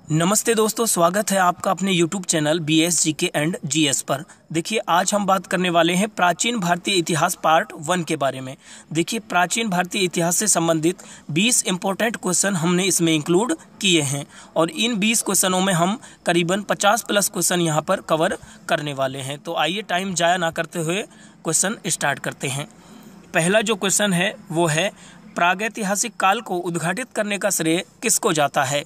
नमस्ते दोस्तों, स्वागत है आपका अपने YouTube channel BS GK and GS पर। देखिए, आज हम बात करने वाले हैं प्राचीन भारतीय इतिहास पार्ट 1 के बारे में। देखिए, प्राचीन भारतीय इतिहास से संबंधित 20 इंपॉर्टेंट क्वेश्चन हमने इसमें इंक्लूड किए हैं और इन 20 क्वेश्चनों में हम करीबन 50 प्लस क्वेश्चन यहाँ पर कवर करने वाले हैं। तो आइए टाइम जाया ना करते हुए क्वेश्चन स्टार्ट करते हैं। पहला जो क्वेश्चन है वो है, प्रागैतिहासिक काल को उद्घाटित करने का श्रेय किसको जाता है?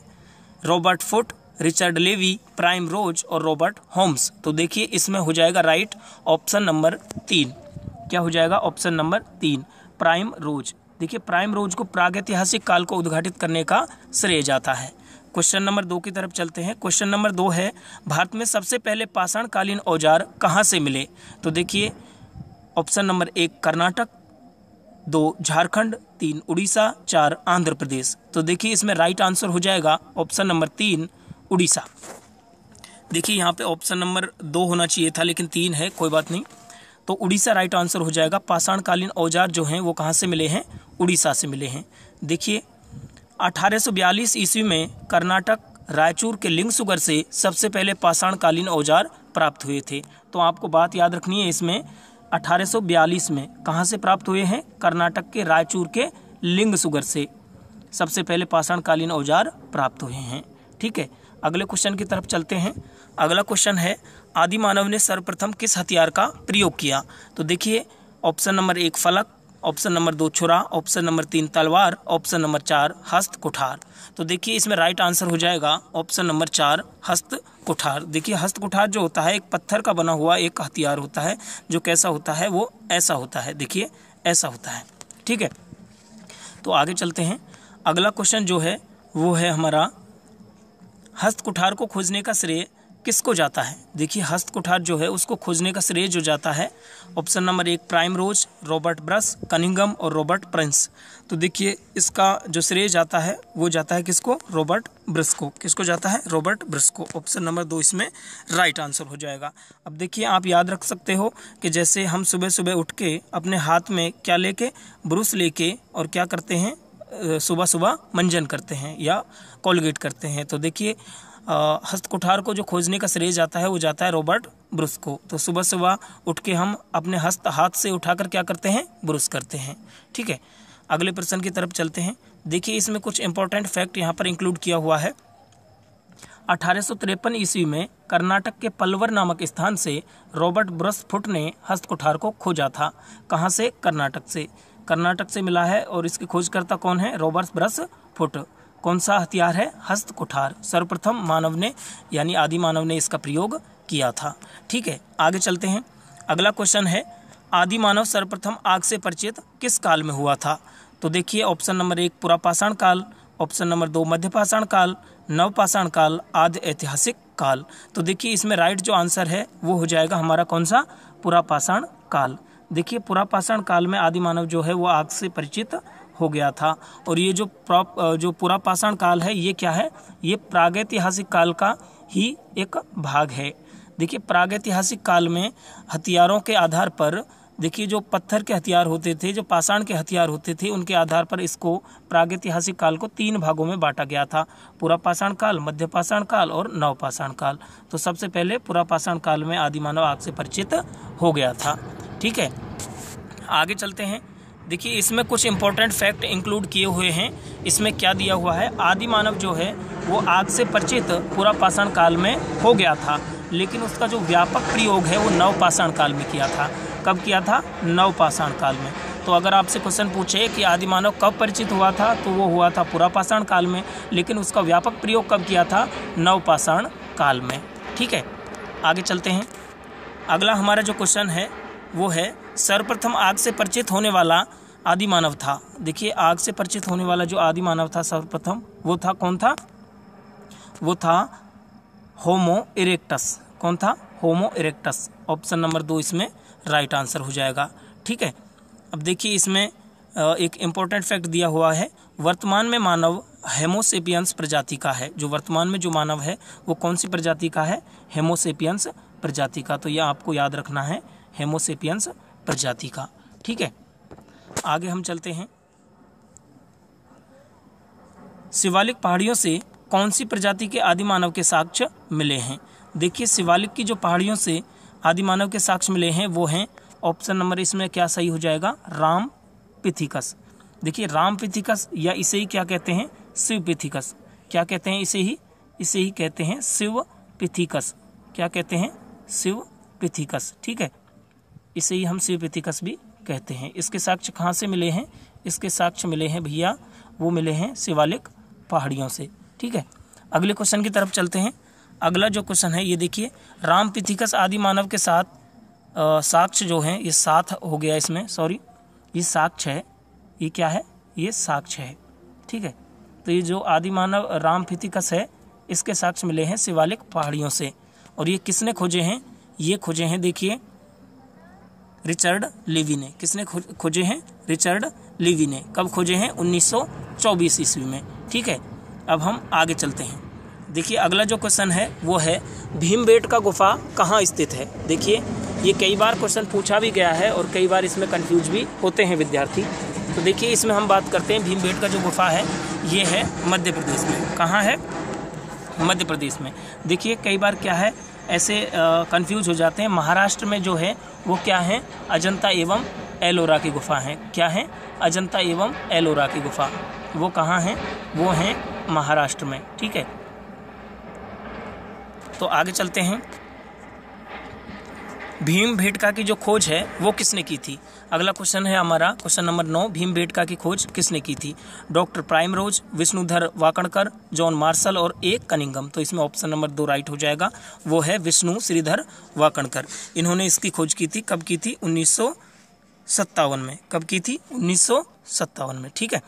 Robert Foote, Richard Levy, Primrose और रॉबर्ट होम्स। तो देखिए, इसमें हो जाएगा राइट ऑप्शन नंबर 3। क्या हो जाएगा? ऑप्शन नंबर 3, प्राइम रोज। देखिए, प्राइम रोज को प्रागैतिहासिक काल को उद्घाटित करने का श्रेय जाता है। क्वेश्चन नंबर 2 की तरफ चलते हैं। क्वेश्चन नंबर 2 है, भारत में सबसे पहले पाषाणकालीन औजार कहाँ से मिले? तो देखिए, ऑप्शन नंबर 1 कर्नाटक, 2 झारखंड, 3 उड़ीसा, 4 आंध्र प्रदेश। तो देखिए, इसमें राइट आंसर हो जाएगा ऑप्शन नंबर 3 उड़ीसा। देखिए, यहाँ पे ऑप्शन नंबर 2 होना चाहिए था लेकिन 3 है, कोई बात नहीं। तो उड़ीसा राइट आंसर हो जाएगा। पाषाणकालीन औजार जो हैं वो कहाँ से मिले हैं? उड़ीसा से मिले हैं। देखिए, 1842 ईस्वी में कर्नाटक रायचूर के लिंगसुगर से सबसे पहले पाषाणकालीन औजार प्राप्त हुए थे। तो आपको बात याद रखनी है, इसमें 1842 में कहाँ से प्राप्त हुए हैं? कर्नाटक के रायचूर के लिंगसुगर से सबसे पहले पाषाणकालीन औजार प्राप्त हुए हैं। ठीक है, अगले क्वेश्चन की तरफ चलते हैं। अगला क्वेश्चन है, आदि मानव ने सर्वप्रथम किस हथियार का प्रयोग किया? तो देखिए, ऑप्शन नंबर 1 फलक, ऑप्शन नंबर 2 छुरा, ऑप्शन नंबर 3 तलवार, ऑप्शन नंबर 4 हस्त कुठार। तो देखिए, इसमें राइट आंसर हो जाएगा ऑप्शन नंबर 4 हस्त कुठार। देखिए, हस्त कुठार जो होता है एक पत्थर का बना हुआ एक हथियार होता है, जो कैसा होता है? वो ऐसा होता है। देखिए, ऐसा होता है। ठीक है, तो आगे चलते हैं। अगला क्वेश्चन जो है वो है हमारा, हस्त कुठार को खोजने का श्रेय किसको जाता है? देखिए, हस्त कुठार जो है उसको खोजने का श्रेय जो जाता है, ऑप्शन नंबर 1 प्राइम रोज, रॉबर्ट ब्रस, कनिंघम और रॉबर्ट प्रिंस। तो देखिए, इसका जो श्रेय जाता है वो जाता है किसको? रॉबर्ट ब्रस को। किसको जाता है? रॉबर्ट ब्रस को। ऑप्शन नंबर 2 इसमें राइट आंसर हो जाएगा। अब देखिए, आप याद रख सकते हो कि जैसे हम सुबह सुबह उठ के अपने हाथ में क्या लेके? ब्रश लेके, और क्या करते हैं? सुबह सुबह मंजन करते हैं या कोलगेट करते हैं। तो देखिए, हस्त कुठार को जो खोजने का श्रेय जाता है वो जाता है रॉबर्ट ब्रुस को। तो सुबह सुबह उठ के हम अपने हस्त हाथ से उठाकर क्या करते हैं? ब्रुश करते हैं। ठीक है, अगले प्रश्न की तरफ चलते हैं। देखिए, इसमें कुछ इंपॉर्टेंट फैक्ट यहाँ पर इंक्लूड किया हुआ है। 1853 ईस्वी में कर्नाटक के पलवर नामक स्थान से रॉबर्ट ब्रस फुट ने हस्त कुठार को खोजा था। कहाँ से? कर्नाटक से। कर्नाटक से मिला है और इसकी खोजकर्ता कौन है? Robert brush foot. कौन सा हथियार है? हस्त कुठार। सर्वप्रथम मानव ने, यानी आदि मानव ने इसका प्रयोग किया था। ठीक है, आगे चलते हैं। अगला क्वेश्चन है, आदि मानव सर्वप्रथम आग से परिचित किस काल में हुआ था? तो देखिए, ऑप्शन नंबर 1 पुरापाषाण काल, ऑप्शन नंबर 2 मध्यपाषाण काल, नवपाषाण काल, आदि ऐतिहासिक काल। तो देखिए, इसमें राइट जो आंसर है वो हो जाएगा हमारा कौन सा? पुरापाषाण काल। देखिए, पुरापाषाण काल में आदि मानव जो है वो आग से परिचित हो गया था। और ये जो पुरापाषाण काल है ये क्या है? ये प्रागैतिहासिक काल का ही एक भाग है। देखिए, प्रागैतिहासिक काल में हथियारों के आधार पर, देखिए, जो पत्थर के हथियार होते थे, जो पाषाण के हथियार होते थे, उनके आधार पर इसको प्रागैतिहासिक काल को 3 भागों में बांटा गया था: पुरापाषाण काल, मध्यपाषाण काल और नवपाषाण काल। तो सबसे पहले पुरापाषाण काल में आदि मानव आग से परिचित हो गया था। ठीक है, आगे चलते हैं। देखिए, इसमें कुछ इंपॉर्टेंट फैक्ट इंक्लूड किए हुए हैं। इसमें क्या दिया हुआ है? आदि मानव जो है वो आग से परिचित पुरापाषाण काल में हो गया था, लेकिन उसका जो व्यापक प्रयोग है वो नवपाषाण काल में किया था। कब किया था? नवपाषाण काल में। तो अगर आपसे क्वेश्चन पूछे कि आदि मानव कब परिचित हुआ था, तो वो हुआ था पुरापाषाण काल में, लेकिन उसका व्यापक प्रयोग कब किया था? नवपाषाण काल में। ठीक है, आगे चलते हैं। अगला हमारा जो क्वेश्चन है वो है, सर्वप्रथम आग से परिचित होने वाला आदि मानव था। देखिए, आग से परिचित होने वाला जो आदि मानव था सर्वप्रथम, वो था कौन था? वो था होमो इरेक्टस। कौन था? होमो इरेक्टस। ऑप्शन नंबर 2 इसमें राइट आंसर हो जाएगा। ठीक है, अब देखिए, इसमें एक इम्पोर्टेंट फैक्ट दिया हुआ है, वर्तमान में मानव हेमोसेपियंस प्रजाति का है। जो वर्तमान में जो मानव है वो कौन सी प्रजाति का है? हेमोसेपियंस प्रजाति का। तो यह आपको याद रखना है, हेमोसेपियंस प्रजाति का। ठीक है, आगे हम चलते हैं। शिवालिक पहाड़ियों से कौन सी प्रजाति के आदि मानव के साक्ष्य मिले हैं? देखिए शिवालिक की जो पहाड़ियों से आदि मानव के साक्ष्य मिले हैं वो हैं ऑप्शन नंबर इसमें क्या सही हो जाएगा, राम पिथिकस। देखिए राम पिथिकस या इसे ही क्या कहते हैं, शिव पिथिकस। क्या कहते हैं इसे ही कहते हैं शिव पिथिकस। क्या कहते हैं, शिव पिथिकस। ठीक है, इसे ही हम शिव पिथिकस भी कहते हैं। इसके साक्ष्य कहाँ से मिले हैं? इसके साक्ष्य मिले हैं भैया, वो मिले हैं शिवालिक पहाड़ियों से। ठीक है, अगले क्वेश्चन की तरफ चलते हैं। अगला जो क्वेश्चन है ये देखिए, राम पिथिकस आदि मानव के साथ साक्ष्य जो हैं, ये साथ हो गया इसमें, सॉरी ये साक्ष्य है, ये क्या है, ये साक्ष्य है। ठीक है, तो ये जो आदि मानव राम पिथिकस है इसके साक्ष्य मिले हैं शिवालिक पहाड़ियों से। और ये किसने खोजे हैं? ये खोजे हैं देखिए रिचर्ड लीवी ने। किसने खोजे हैं? रिचर्ड लीवी ने। कब खोजे हैं? 1924 ईस्वी में। ठीक है, अब हम आगे चलते हैं। देखिए अगला जो क्वेश्चन है वो है भीमबेटका गुफा कहाँ स्थित है? देखिए ये कई बार क्वेश्चन पूछा भी गया है और कई बार इसमें कंफ्यूज भी होते हैं विद्यार्थी। तो देखिए इसमें हम बात करते हैं भीमबेटका जो गुफा है ये है मध्य प्रदेश में। कहाँ है? मध्य प्रदेश में। देखिए कई बार क्या है ऐसे कंफ्यूज हो जाते हैं। महाराष्ट्र में जो है वो क्या है, अजंता एवं एलोरा की गुफा है। क्या है? अजंता एवं एलोरा की गुफा। वो कहाँ है? वो है महाराष्ट्र में। ठीक है, तो आगे चलते हैं। भीमबेटका की जो खोज है वो किसने की थी? अगला क्वेश्चन है हमारा क्वेश्चन नंबर 9, भीमबेटका की खोज किसने की थी? Doctor primrose, Vishnudhar Wakankar, John Marshall और ए कनिंघम। तो इसमें ऑप्शन नंबर 2 राइट हो जाएगा, वो है विष्णु श्रीधर वाकणकर। इन्होंने इसकी खोज की थी। कब की थी? 1957 में। कब की थी? 1957 में। ठीक है,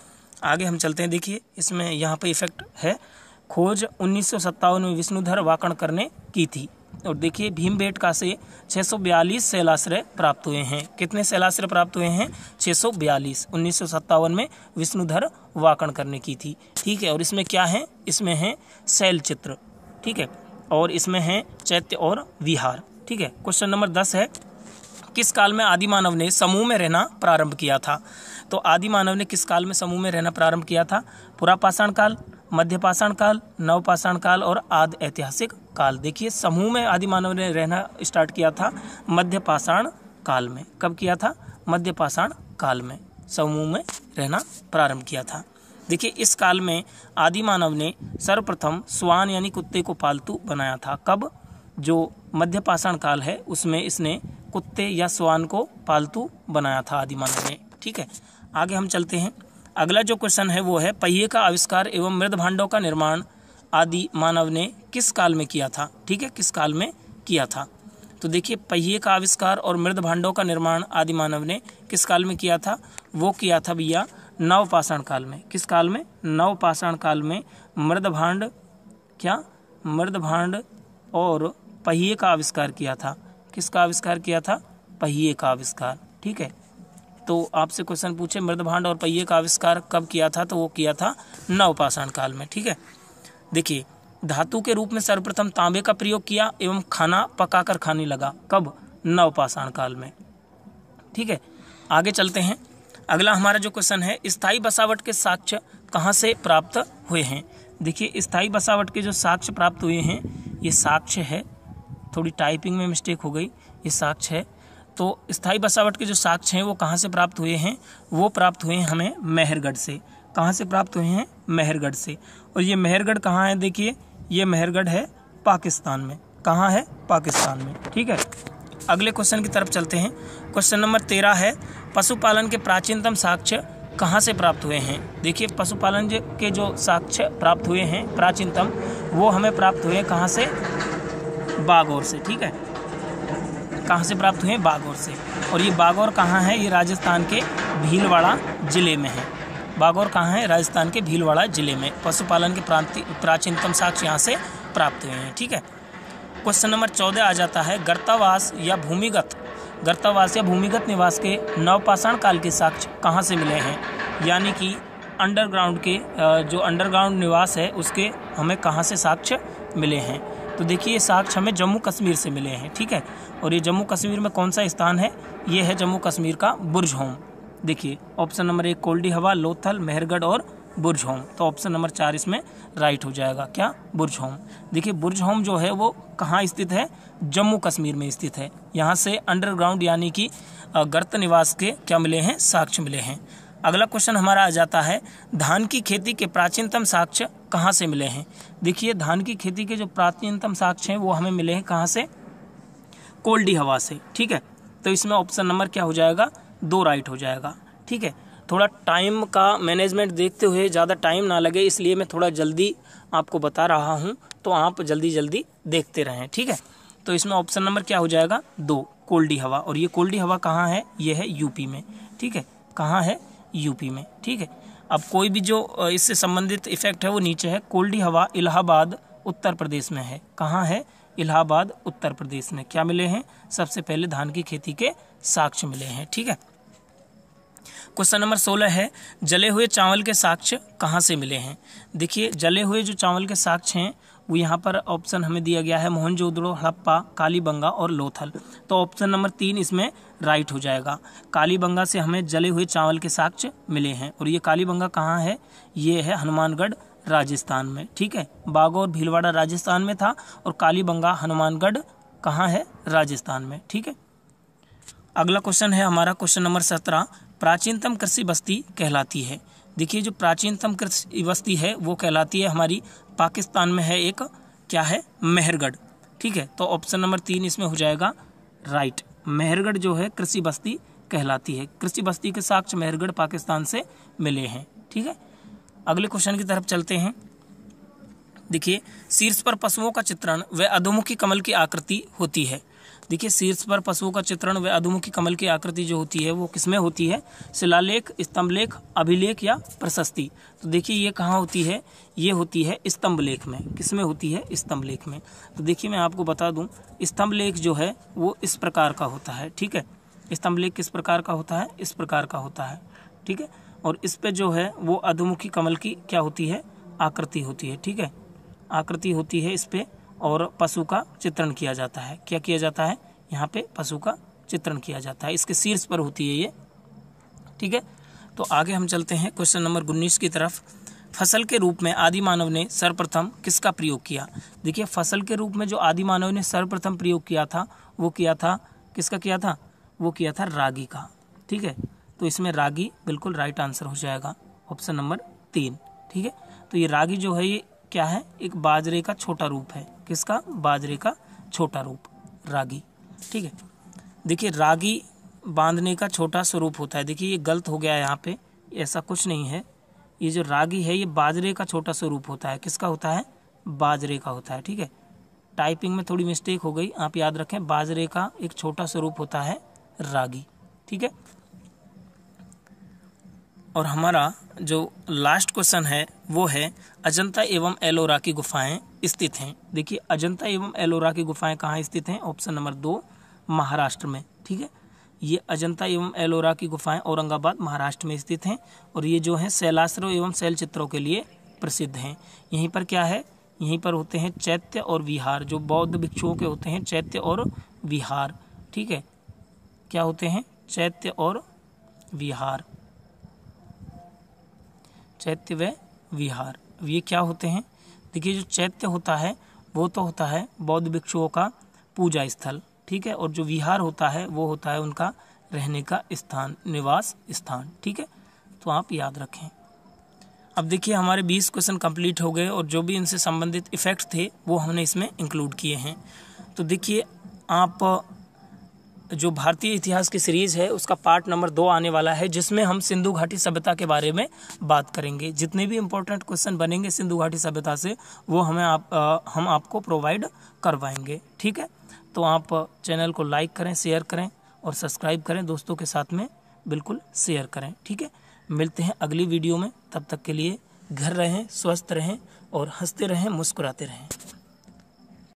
आगे हम चलते हैं। देखिए इसमें यहाँ पे इफेक्ट है, खोज 1957 में विष्णुधर वाकणकर ने की थी। और देखिए भीमबेटका से 642 शैलाश्रय प्राप्त हुए हैं। कितने शैलाश्रय प्राप्त हुए हैं? 642। 1957 में विष्णुधर वाकणकर ने की थी। ठीक है, और इसमें क्या है? इसमें है शैल चित्र। ठीक है, और इसमें है चैत्य और विहार। ठीक है, क्वेश्चन नंबर 10 है, किस काल में आदि मानव ने समूह में रहना प्रारंभ किया था? तो आदि मानव ने किस काल में समूह में रहना प्रारंभ किया था? पुरापाषाण काल, मध्यपाषाण काल, नवपाषाण काल और आदि ऐतिहासिक काल। देखिए समूह में आदि मानव ने रहना स्टार्ट किया था मध्यपाषाण काल में। कब किया था? मध्यपाषाण काल में समूह में रहना प्रारंभ किया था। देखिए इस काल में आदि मानव ने सर्वप्रथम श्वान यानी कुत्ते को पालतू बनाया था। कब? जो मध्यपाषाण काल है उसमें इसने कुत्ते या श्वान को पालतू बनाया था आदि मानव ने। ठीक है, आगे हम चलते हैं। अगला जो क्वेश्चन है वो है पहिए का आविष्कार एवं मृद भांडों का निर्माण आदि मानव ने किस काल में किया था? ठीक है, किस काल में किया था? तो देखिए पहिए का आविष्कार और मृद भांडों का निर्माण आदि मानव ने किस काल में किया था? वो किया था भैया नवपाषाण काल में। किस काल में? नवपाषाण काल में मृद भांड, क्या मृद भांड और पहिए का आविष्कार किया था। किसका आविष्कार किया था? पहिए का आविष्कार। ठीक है, तो आपसे क्वेश्चन पूछे मृद भांड और पहिए का आविष्कार कब किया था? तो वो किया था नवपाषाण काल में। ठीक है, देखिए धातु के रूप में सर्वप्रथम तांबे का प्रयोग किया एवं खाना पकाकर खाने लगा। कब? नवपाषाण काल में। ठीक है, आगे चलते हैं। अगला हमारा जो क्वेश्चन है, स्थायी बसावट के साक्ष्य कहाँ से प्राप्त हुए हैं? देखिए स्थायी बसावट के जो साक्ष्य प्राप्त हुए हैं, ये साक्ष्य है, थोड़ी टाइपिंग में मिस्टेक हो गई, ये साक्ष्य है। तो स्थायी बसावट के जो साक्ष्य हैं वो कहाँ से प्राप्त हुए हैं? वो प्राप्त हुए हैं हमें मेहरगढ़ से। कहाँ से प्राप्त हुए हैं? मेहरगढ़ से। और ये मेहरगढ़ कहाँ है? देखिए ये मेहरगढ़ है पाकिस्तान में। कहाँ है? पाकिस्तान में। ठीक है, अगले क्वेश्चन की तरफ चलते हैं। क्वेश्चन नंबर 13 है, पशुपालन के प्राचीनतम साक्ष्य कहाँ से प्राप्त हुए हैं? देखिए पशुपालन के जो साक्ष्य प्राप्त हुए हैं प्राचीनतम, वो हमें प्राप्त हुए कहाँ से? बागौर से। ठीक है, कहाँ से प्राप्त हुए? बागौर से। और ये बागौर कहाँ है? ये राजस्थान के भीलवाड़ा जिले में है। बागौर कहाँ है? राजस्थान के भीलवाड़ा जिले में पशुपालन के प्राचीनतम साक्ष्य यहाँ से प्राप्त हुए हैं। ठीक है, क्वेश्चन नंबर 14 आ जाता है, गर्तावास या भूमिगत निवास के नवपाषाण काल के साक्ष्य कहाँ से मिले हैं? यानी कि अंडरग्राउंड के जो अंडरग्राउंड निवास है उसके हमें कहाँ से साक्ष्य मिले हैं? तो देखिए ये साक्ष्य हमें जम्मू कश्मीर से मिले हैं। ठीक है, और ये जम्मू कश्मीर में कौन सा स्थान है? ये है जम्मू कश्मीर का बुर्ज होम। देखिए ऑप्शन नंबर 1 कोल्डी हवा, लोथल, मेहरगढ़ और बुर्जहोम। तो ऑप्शन नंबर 4 इसमें राइट हो जाएगा। क्या? बुर्जहोम। देखिए बुर्जहोम जो है वो कहाँ स्थित है? जम्मू कश्मीर में स्थित है। यहाँ से अंडरग्राउंड यानी कि गर्त निवास के क्या मिले हैं? साक्ष्य मिले हैं। अगला क्वेश्चन हमारा आ जाता है, धान की खेती के प्राचीनतम साक्ष्य कहाँ से मिले हैं? देखिए धान की खेती के जो प्राचीनतम साक्ष्य हैं वो हमें मिले हैं कहाँ से? कोल्डी हवा से। ठीक है, तो इसमें ऑप्शन नंबर क्या हो जाएगा? 2 राइट हो जाएगा। ठीक है, थोड़ा टाइम का मैनेजमेंट देखते हुए, ज़्यादा टाइम ना लगे इसलिए मैं थोड़ा जल्दी आपको बता रहा हूँ, तो आप जल्दी जल्दी देखते रहें। ठीक है, तो इसमें ऑप्शन नंबर क्या हो जाएगा? 2 कोल्डी हवा। और ये कोल्डी हवा कहाँ है? ये है यूपी में। ठीक है, कहाँ है? यूपी में। ठीक है, अब कोई भी जो इससे संबंधित इफेक्ट है वो नीचे है। कोल्डी हवा इलाहाबाद उत्तर प्रदेश में है। कहाँ है? इलाहाबाद उत्तर प्रदेश में। क्या मिले हैं? सबसे पहले धान की खेती के साक्ष्य मिले हैं। ठीक है, क्वेश्चन नंबर 16 है, जले हुए चावल के साक्ष्य कहाँ से मिले हैं? देखिए जले हुए जो चावल के साक्ष्य हैं वो यहाँ पर ऑप्शन हमें दिया गया है मोहनजोदड़ो, हड़प्पा, कालीबंगा और लोथल। तो ऑप्शन नंबर 3 इसमें राइट हो जाएगा। कालीबंगा से हमें जले हुए चावल के साक्ष्य मिले हैं। और ये कालीबंगा कहाँ है? ये है हनुमानगढ़ राजस्थान में। ठीक है, बागो और भीलवाड़ा राजस्थान में था और कालीबंगा हनुमानगढ़ कहाँ है? राजस्थान में। ठीक है, अगला क्वेश्चन है हमारा क्वेश्चन नंबर 17, प्राचीनतम कृषि बस्ती कहलाती है। देखिए जो प्राचीनतम कृषि बस्ती है वो कहलाती है हमारी पाकिस्तान में है एक, क्या है? मेहरगढ़। ठीक है, तो ऑप्शन नंबर 3 इसमें हो जाएगा राइट। मेहरगढ़ जो है कृषि बस्ती कहलाती है। कृषि बस्ती के साक्ष्य मेहरगढ़ पाकिस्तान से मिले हैं। ठीक है, अगले क्वेश्चन की तरफ चलते हैं। देखिए शीर्ष पर पशुओं का चित्रण व अधोमुखी कमल की आकृति होती है। देखिए शीर्ष पर पशुओं का चित्रण व अधोमुखी कमल की आकृति जो होती है वो किसमें होती है? शिलालेख, स्तंभलेख, अभिलेख या प्रशस्ति। तो देखिए ये कहाँ होती है? ये होती है स्तंभलेख में। किसमें होती है? स्तंभलेख में। तो देखिए मैं आपको बता दूं, स्तंभलेख जो है वो इस प्रकार का होता है। ठीक है, स्तंभलेख किस प्रकार का होता है? इस प्रकार का होता है। ठीक है, और इस पे जो है वो अधोमुखी कमल की क्या होती है? आकृति होती है। ठीक है, आकृति होती है इस पे और पशु का चित्रण किया जाता है। क्या किया जाता है? यहाँ पे पशु का चित्रण किया जाता है। इसके शीर्ष पर होती है ये। ठीक है, तो आगे हम चलते हैं क्वेश्चन नंबर 19 की तरफ। फसल के रूप में आदि मानव ने सर्वप्रथम किसका प्रयोग किया? देखिए फसल के रूप में जो आदि मानव ने सर्वप्रथम प्रयोग किया था वो किया था, किसका किया था? वो किया था रागी का। ठीक है, तो इसमें रागी बिल्कुल राइट आंसर हो जाएगा, ऑप्शन नंबर 3। ठीक है, तो ये रागी जो है ये क्या है? एक बाजरे का छोटा रूप है। किसका? बाजरे का छोटा रूप, रागी। ठीक है, देखिए रागी बांधने का छोटा स्वरूप होता है। देखिए ये गलत हो गया है यहाँ पे, ऐसा कुछ नहीं है। ये जो रागी है ये बाजरे का छोटा स्वरूप होता है। किसका होता है? बाजरे का होता है। ठीक है, टाइपिंग में थोड़ी मिस्टेक हो गई, आप याद रखें बाजरे का एक छोटा स्वरूप होता है रागी। ठीक है, और हमारा जो लास्ट क्वेश्चन है वो है अजंता एवं एलोरा की गुफाएं स्थित हैं। देखिए अजंता एवं एलोरा की गुफाएं कहाँ स्थित हैं? ऑप्शन नंबर 2 महाराष्ट्र में। ठीक है, ये अजंता एवं एलोरा की गुफाएं औरंगाबाद महाराष्ट्र में स्थित हैं और ये जो है शैलाश्रयों एवं शैल चित्रों के लिए प्रसिद्ध हैं। यहीं पर क्या है? यहीं पर होते हैं चैत्य और विहार, जो बौद्ध भिक्षुओं के होते हैं चैत्य और विहार। ठीक है, क्या होते हैं? चैत्य और विहार, चैत्य व विहार। ये क्या होते हैं? देखिए जो चैत्य होता है वो तो होता है बौद्ध भिक्षुओं का पूजा स्थल। ठीक है, और जो विहार होता है वो होता है उनका रहने का स्थान, निवास स्थान। ठीक है, तो आप याद रखें। अब देखिए हमारे 20 क्वेश्चन कंप्लीट हो गए और जो भी इनसे संबंधित इफेक्ट्स थे वो हमने इसमें इंक्लूड किए हैं। तो देखिए आप जो भारतीय इतिहास की सीरीज़ है उसका पार्ट नंबर 2 आने वाला है, जिसमें हम सिंधु घाटी सभ्यता के बारे में बात करेंगे। जितने भी इम्पोर्टेंट क्वेश्चन बनेंगे सिंधु घाटी सभ्यता से वो हम आपको प्रोवाइड करवाएंगे। ठीक है, तो आप चैनल को लाइक करें, शेयर करें और सब्सक्राइब करें, दोस्तों के साथ में बिल्कुल शेयर करें। ठीक है, मिलते हैं अगली वीडियो में, तब तक के लिए घर रहें, स्वस्थ रहें और हंसते रहें, मुस्कुराते रहें।